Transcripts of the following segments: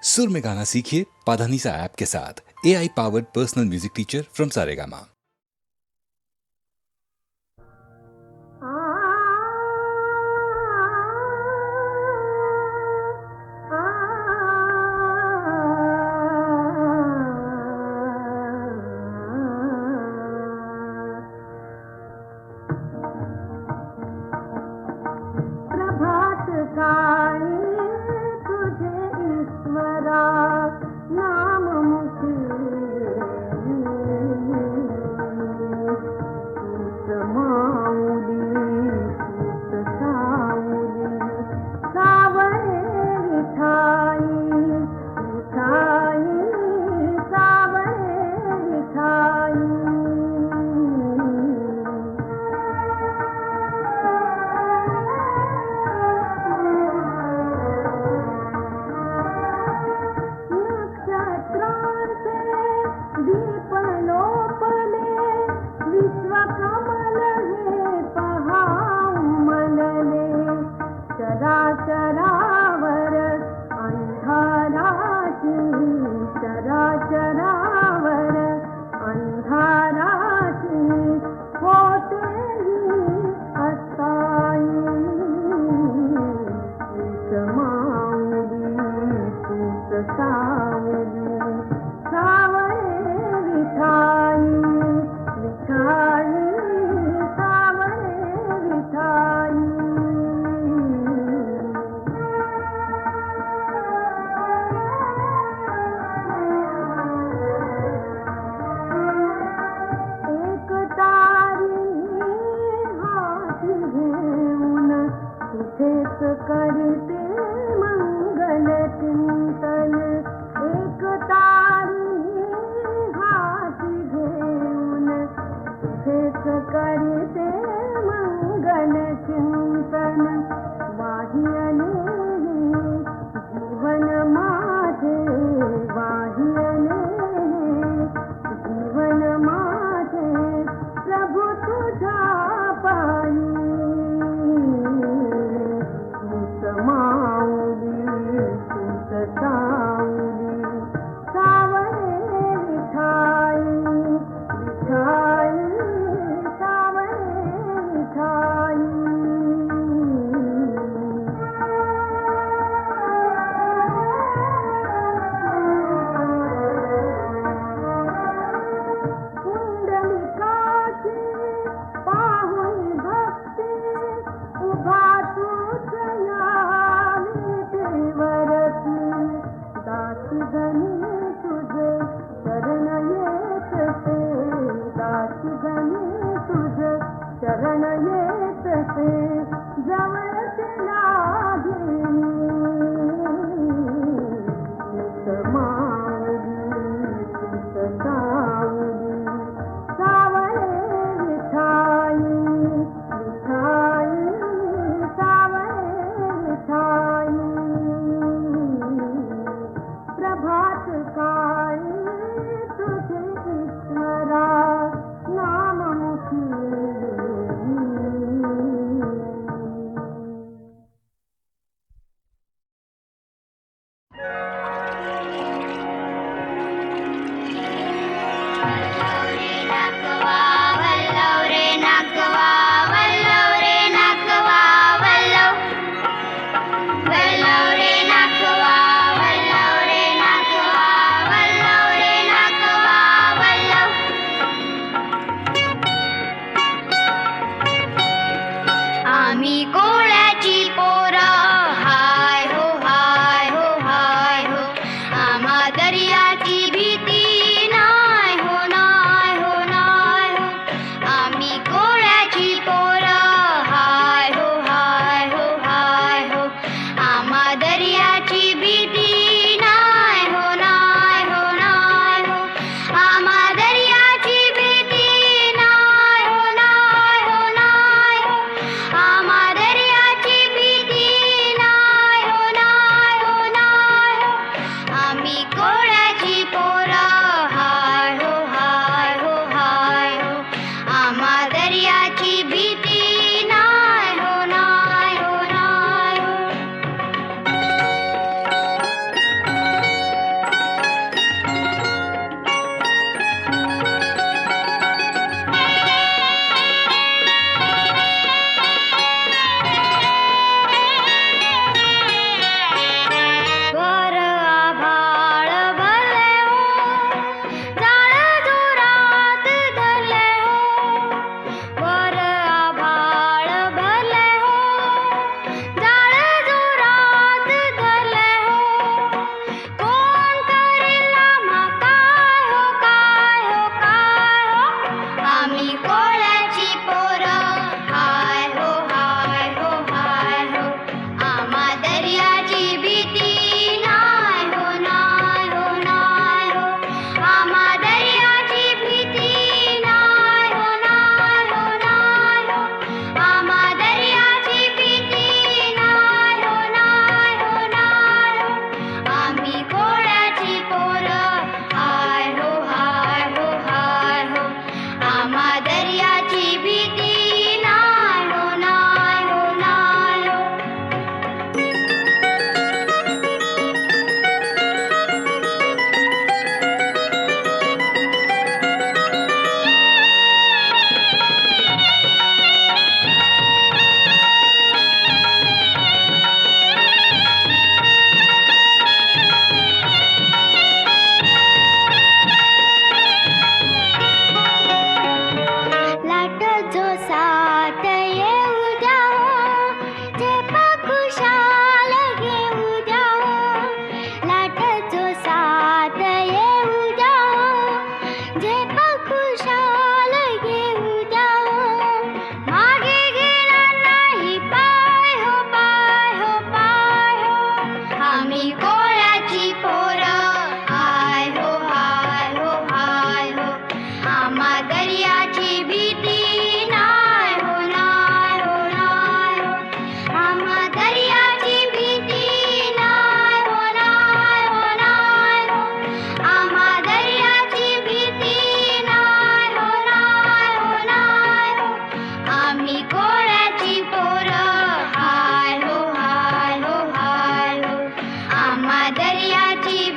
सुर में गाना सीखिए पाधानीसा ऐप के साथ। AI powered personal music teacher from Saregama. प्रभात काळी तुझे ईश्वरा नाम मुखी सूत माऊली सूत साऊली सावळे विठाई विठाई सावळे विठाई नक्षत्रांचे दीप लोपले विश्वकमल हे पहा उमलले चराचरावर अंधाराची चराचरावर अंधाराची होतेही अस्थायी सूत माऊली सूत सावली सावळे विठाई विठाई सावळे विठाई एक तारी हाती घेऊन तुझेच करीते मंगल चिंतन एक तारी हाती घेऊन तुझेच करीते मंगल चिंतन वाहियले जीवन माझे वाहियले जीवन माझे प्रभु तुझा पायी सूत माऊली सूत साऊली सावळे विठाई विठाई सावळे विठाई पुंडलिकाची पाहुन भक्ती उभा तूच यावी देवरती दासी धनी तुझे शरण येतसे दासी धनी तुझे शरण येतसे जवळचे लागेनी सूत माऊली सूत साऊली सावळे विठाई विठाई सावळे विठाई प्रभात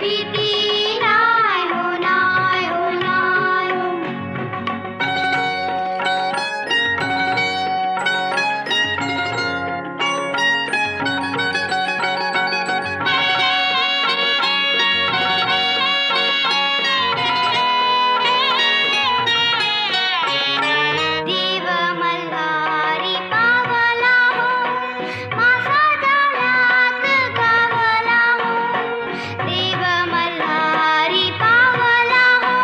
भीती नाय हो नाय हो नाय हो देव मल्हारी पावला हो मासा जाळ्यात गावला हो देव मल्हारी पावला हो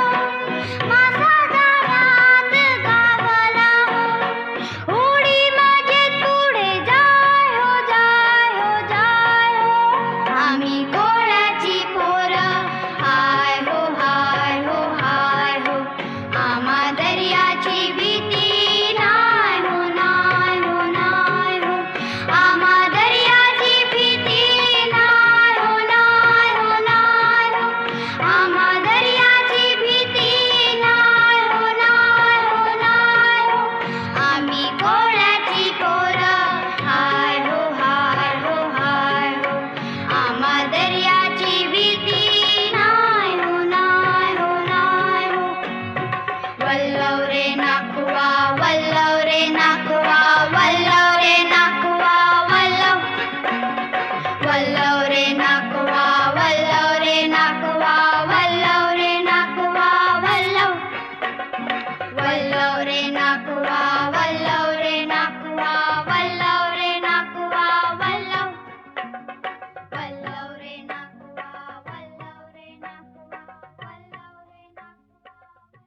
मासा जाळ्यात गावला हो उडी माझ्यात पुढे जाय हो जाय हो जाय हो आम्ही कोळ्याची पोरं हाय हो हाय हो हाय हो आम्हा दर्याची भीती नाय हो नाय हो नाय हो आम्हा दर्याची भीती नाय हो नाय हो नाय हो आम्हा दर्याची भीती नाय हो नाय हो नाय हो आम्ही कोळ्याची पोरं हाय हो हाय हो हाय हो आम्हा दर्याची भीती नाय हो नाय हो नाय हो वल्लव रे नाकुआ वल्लव रे नाकुआ वल्लव रे नाकुआ वल्लव वल्लव रे नाकुआ वल्लव रे नाकुआ वल्लव रे नाकुआ वल्लव वल्लव रे नाकुआ वल्लव रे नाकुआ वल्लव रे नाकुआ वल्लव वल्लव रे नाकुआ वल्लव रे नाकुआ वल्लव रे नाकुआ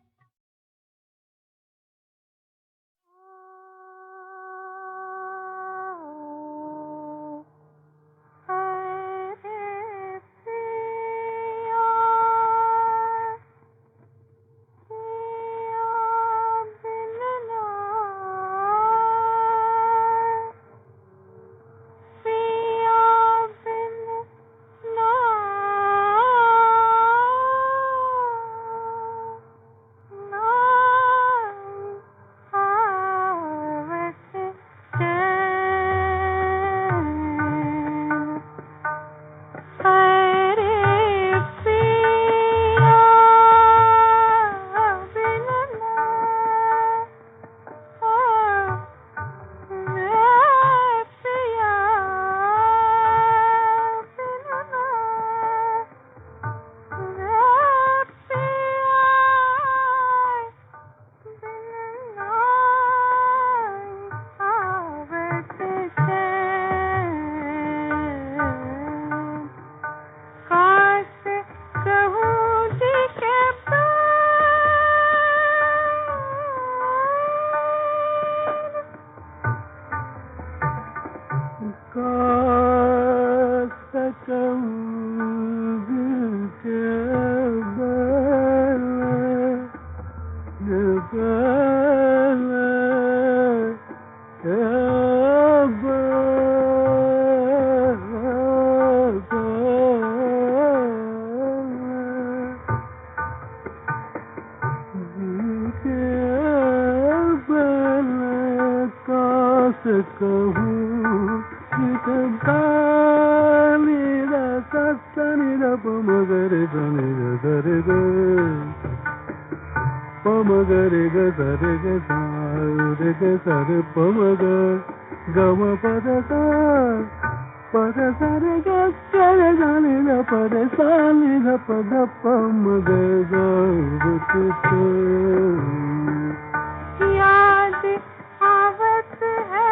याद आवत है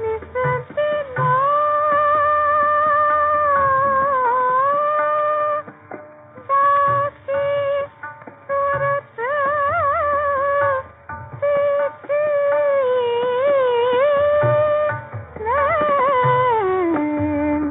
निसदिना बाकी सूरत देखी नैन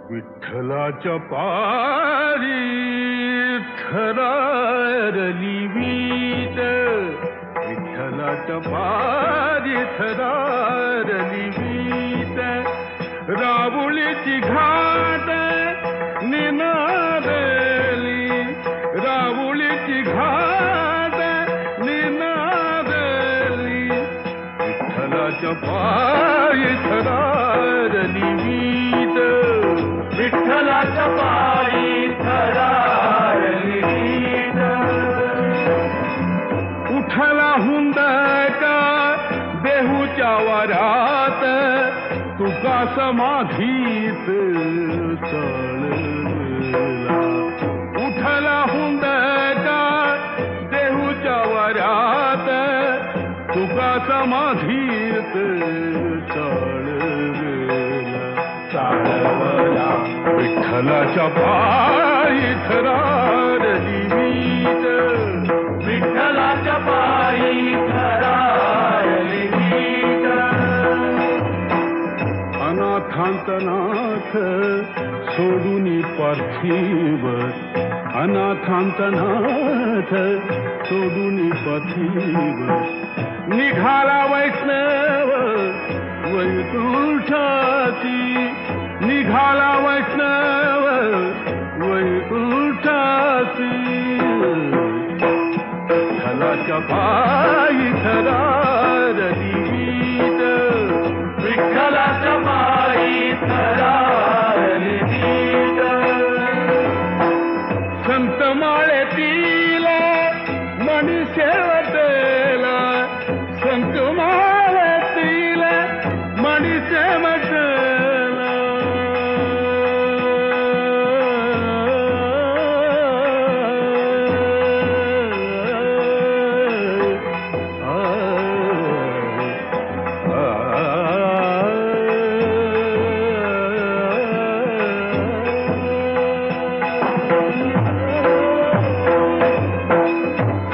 विठ्ठलाच्या पारी थरारली वीट, विठ्ठलाच्या पारी थरारली वीट, राहुलीची घाट निनादली, राहुलीची घाट निनादली, विठ्ठलाच्या पायी थरारली वीट, विठ्ठलाच्या पायी थरारली वीट, उठला हुंदका देहूच्या वरात, तुका समाधीत चालला, उठला हुंदका देहूच्या वरात, तुका समाधीत चालवला, विठ्ठलाच्या पायी थरारली वीट, विठ्ठलाच्या पायी थरारली वीट, अनाथांतनाथ सोडून पार्थिव, अनाथांतनाथ सोडून पार्थिव, निघाला वैष्णव वैकुंठाची, निघाला वैष्णव वैकुंठाची, विठ्ठलाच्या पायी थरारली वीट, विठ्ठलाच्या पायी थरारली वीट, संत माळेतील मणी शेवटला, संत माळेतील मणी शेवटला,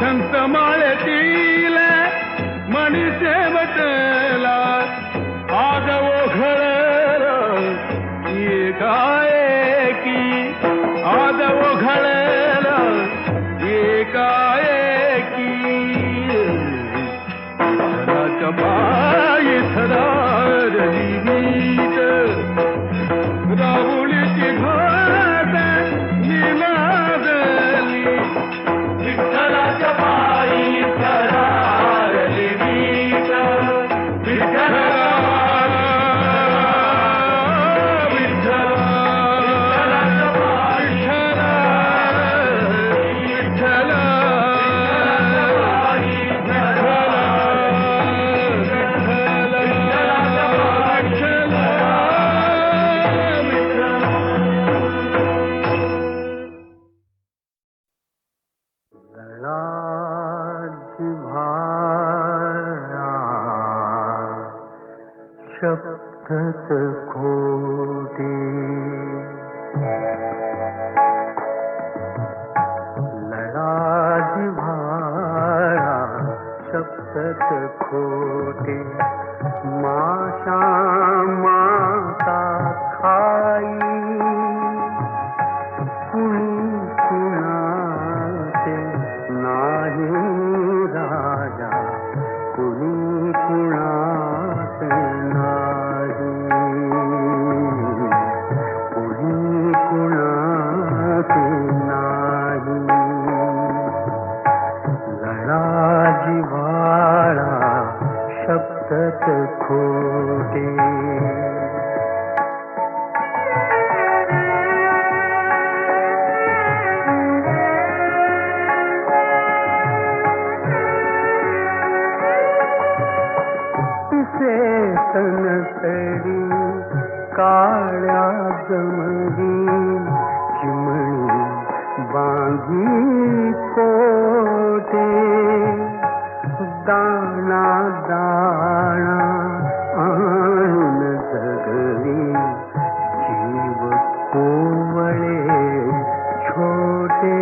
संत माळेतील मणी शेवटला, आज ओघळला एकाएकी, आज ओघळला एकाएकी, विठ्ठलाच्या पायी थरारली वीट, राहुलीची घाट निनादली, विठ्ठलाच्या पायी थरारली वीट, विठ्ठला विठ्ठलाच्या पायी विठ्ठला, शब्दच खोटे, लढा जिव्हाळा शब्दच खोटे, माशा माता खाई, कुणी कुणाचे नाही राजा, कुणी कुणाचे नाही, कुणी कुणाचे नाही, लढा जिव्हाळा शब्दच खोटे, तनसडी काळ्या जमली, चिमणी बांगी कोटे, दाणा दाणा आणून जगली, जीव कोवळे छोटे,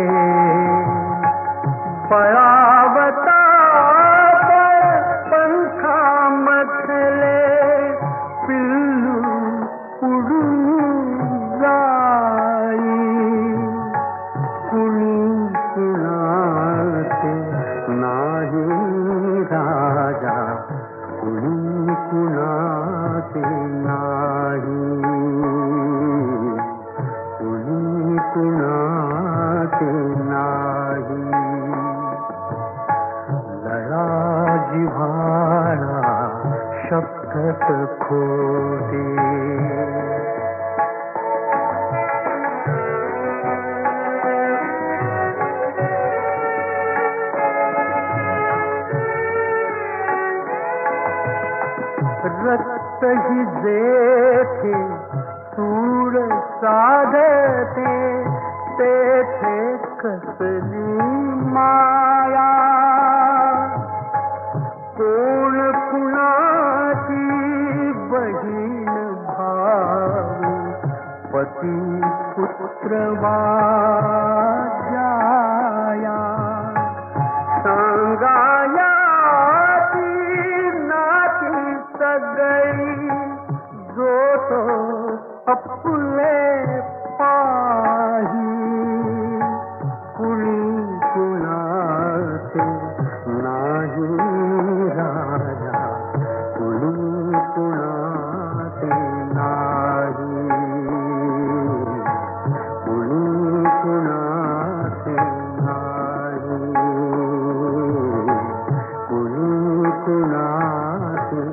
पळावता पंखामधले पिल्लू उडून जा, खोटे रक्त ही जेथे सूर साधते तेथे कसली माया कोण कुणाची बहीण भाऊ पती पुत्र वाजाया सांगाया सगळी जो तो अपुले पाही कुणी कुणाचे नाही राजा कुणी कुणाचे नाही कुणी कुणाचे नाही कुणी कुणाचे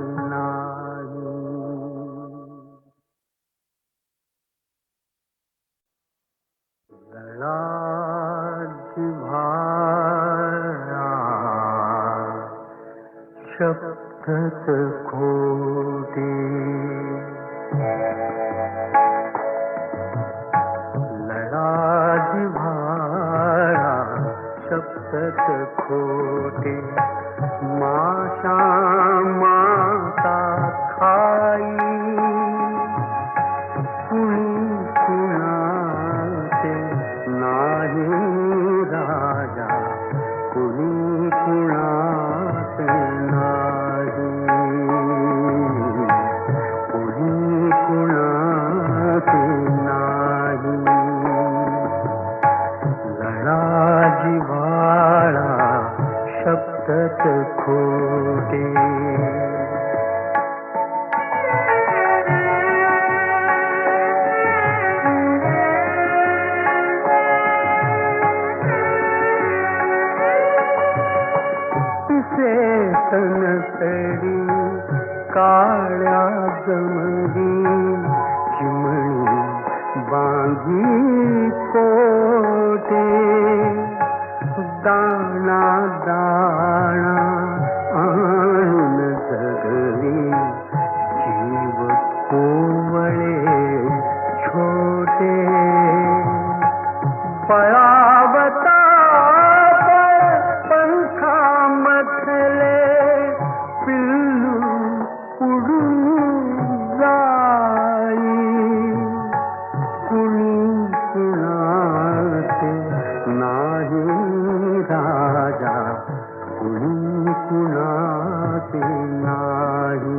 शब्दच खोटे लढा जिव्हाळा शब्दच खोटे माशा माता खाई कुणी कुणाचे नाही राजा कुणी कुणाचे नाही कुणी कुणाचे नाही लढा जिव्हाळा शब्दच खोटे तनसडी काळ्या जमली चिमणी बांधी कोटे दाणा दाणा आणून जगली जीव कोवळे छोटे पळावता कुणाचे नाही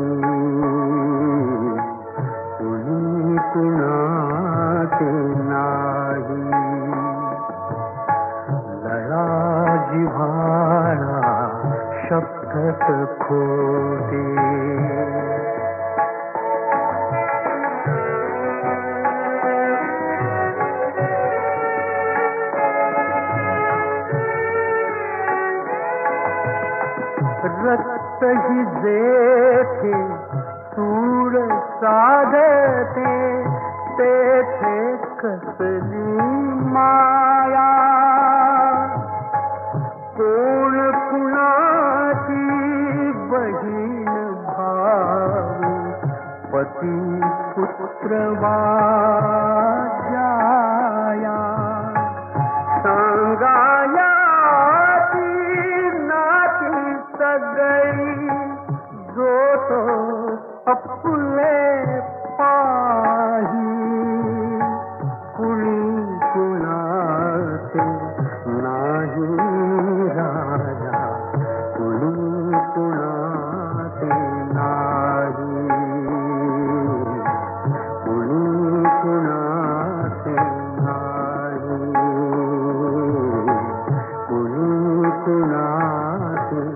कुणी कुणाचे नाही लढा जिव्हाळा शब्दच खोटे रक्त ही जेथे सूर साधते तेथे कसली माया कोण कुणाची बहीण भाऊ पती पुत्र वाजाया सांगाया सगळी जो तो अपुले पाही कुणी कुणाचे नाही राजा कुणी कुणाचे नाही कुणी कुणाचे नाही कुणी कुणाचे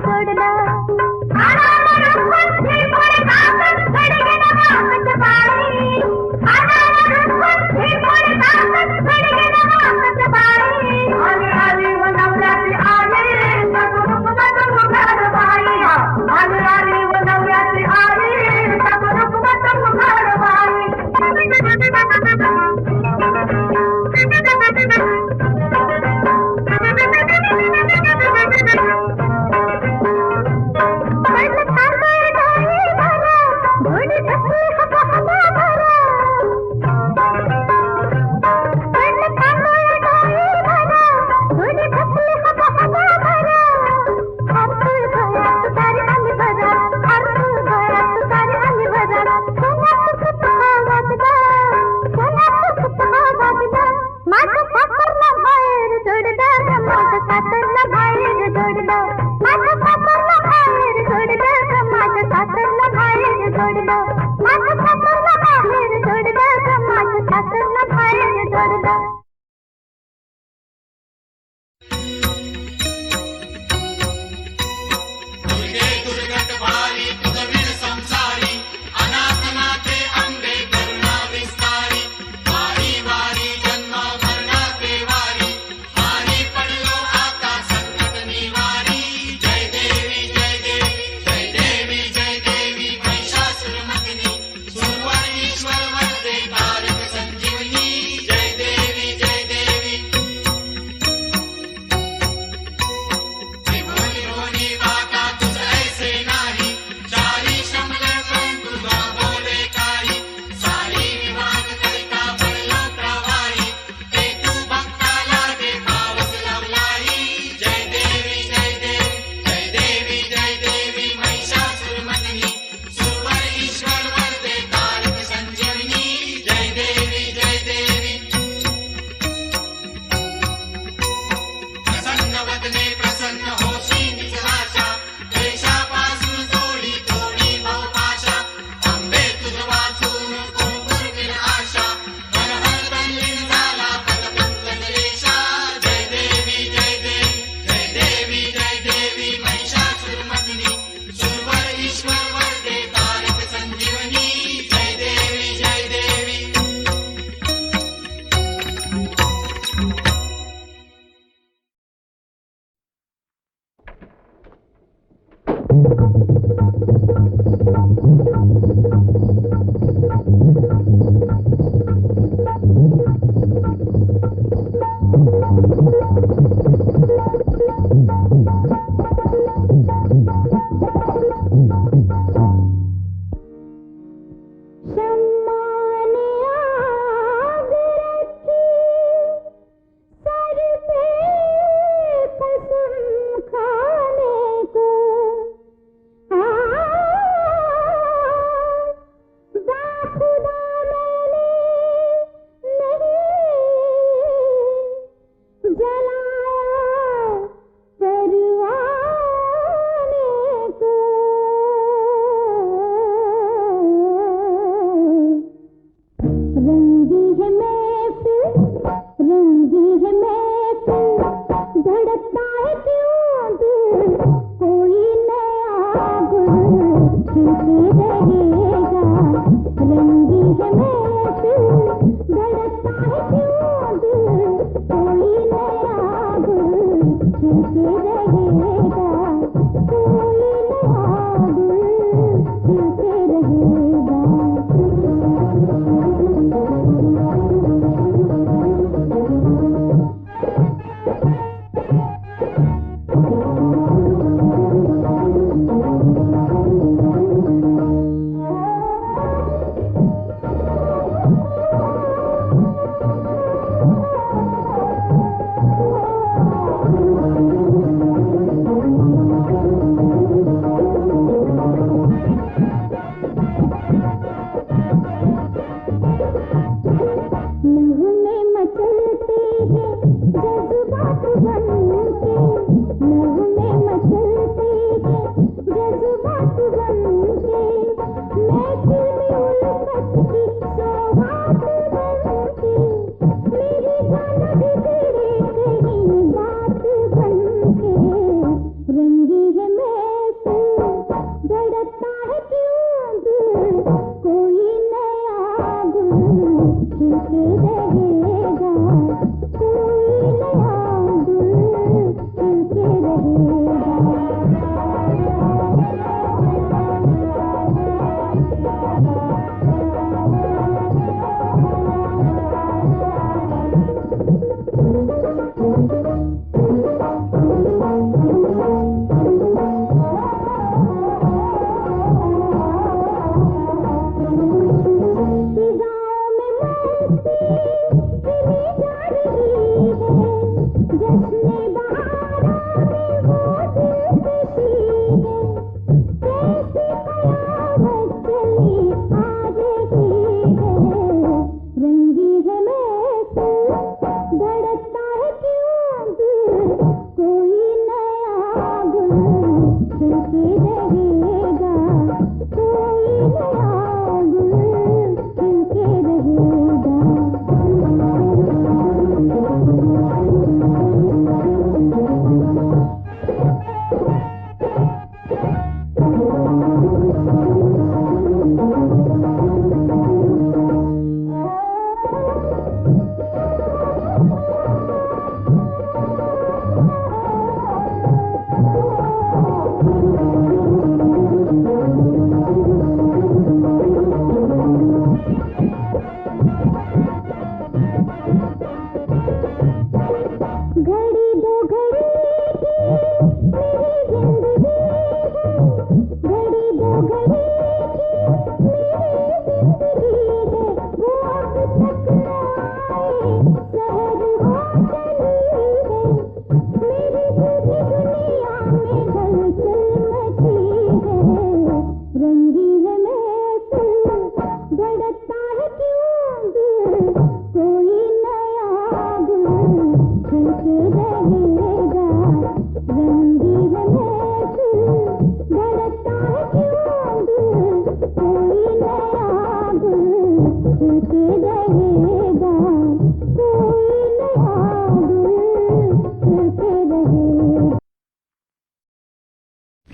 सोडलं सासरला बाहेर जोड दो माझं सासरला बाहेर जोड दो ग माझं सासरला बाहेर जोड दो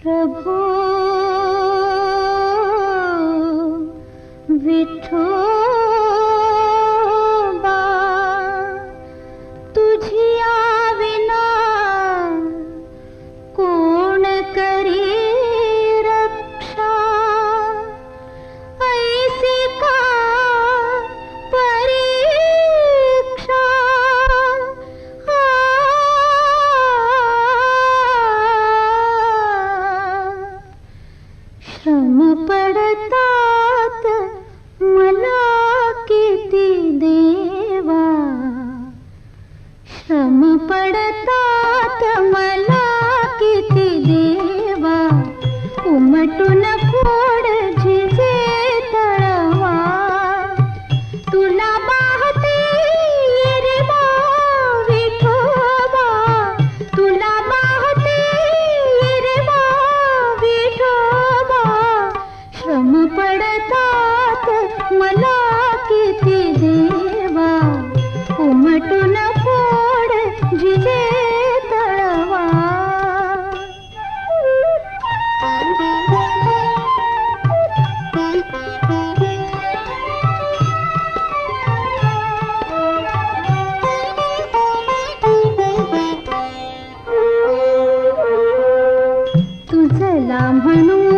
प्रभो विठोबा तुझिया विना कोण करी रक्षा ऐसी का परीक्षा श्रम पडतात मला किती देवा श्रम पडतात मला किती देवा उमटून फोड झिजे तळवा तुला पाहते रे बा विठोबा तुला पाहते रे बा विठोबा श्रम पडतात मला किती देवा उमटून फोड जिजे तळवा तुझला म्हणून